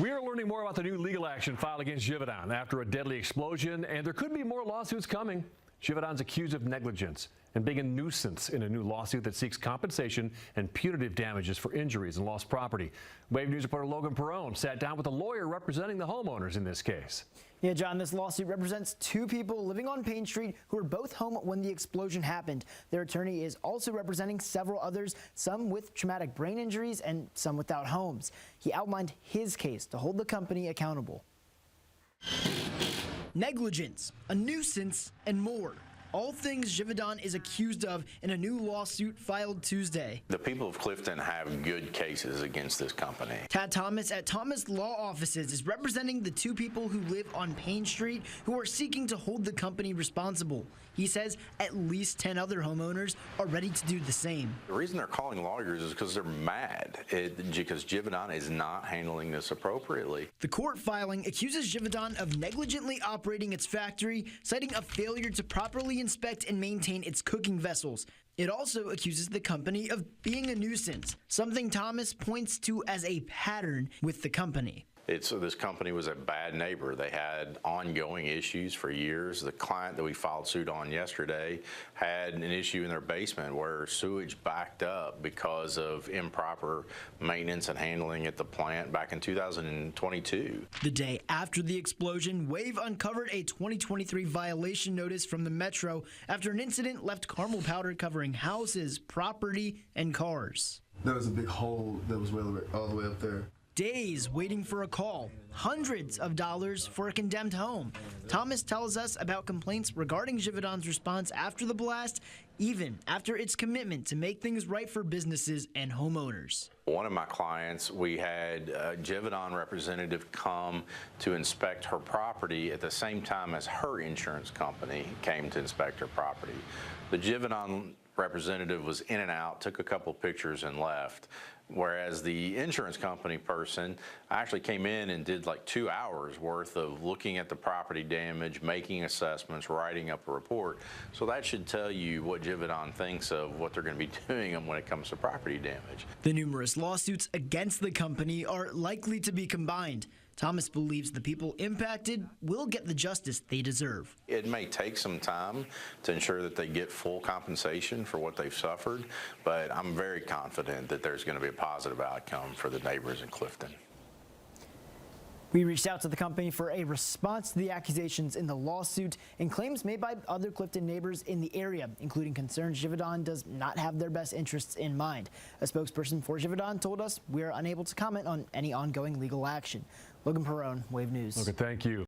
We are learning more about the new legal action filed against Givaudan after a deadly explosion, and there could be more lawsuits coming. Givaudan's accused of negligence and being a nuisance in a new lawsuit that seeks compensation and punitive damages for injuries and lost property. Wave News reporter Logan Perrone sat down with a lawyer representing the homeowners in this case. Yeah, John, this lawsuit represents two people living on Payne Street who were both home when the explosion happened. Their attorney is also representing several others, some with traumatic brain injuries and some without homes. He outlined his case to hold the company accountable. Negligence, a nuisance, and more. All things Givaudan is accused of in a new lawsuit filed Tuesday. The people of Clifton have good cases against this company. Tad Thomas at Thomas Law Offices is representing the two people who live on Payne Street who are seeking to hold the company responsible. He says at least 10 other homeowners are ready to do the same. The reason they're calling lawyers is because they're mad because Givaudan is not handling this appropriately. The court filing accuses Givaudan of negligently operating its factory, citing a failure to properly inspect and maintain its cooking vessels. It also accuses the company of being a nuisance, something Thomas points to as a pattern with the company. This company was a bad neighbor. They had ongoing issues for years. The client that we filed suit on yesterday had an issue in their basement where sewage backed up because of improper maintenance and handling at the plant back in 2022. The day after the explosion, Wave uncovered a 2023 violation notice from the Metro after an incident left caramel powder covering houses, property, and cars. There was a big hole that was all the way up there. Days waiting for a call, hundreds of dollars for a condemned home. Thomas tells us about complaints regarding Givaudan's response after the blast, even after its commitment to make things right for businesses and homeowners. One of my clients, we had a Givaudan representative come to inspect her property at the same time as her insurance company came to inspect her property. The Givaudan representative was in and out, took a couple pictures and left, whereas the insurance company person actually came in and did like 2 hours worth of looking at the property damage, making assessments, writing up a report. So that should tell you what Givaudan thinks of what they're going to be doing when it comes to property damage. The numerous lawsuits against the company are likely to be combined. Thomas believes the people impacted will get the justice they deserve. It may take some time to ensure that they get full compensation for what they've suffered, but I'm very confident that there's going to be a positive outcome for the neighbors in Clifton. We reached out to the company for a response to the accusations in the lawsuit and claims made by other Clifton neighbors in the area, including concerns Givaudan does not have their best interests in mind. A spokesperson for Givaudan told us we are unable to comment on any ongoing legal action. Logan Perrone, Wave News. Okay, thank you.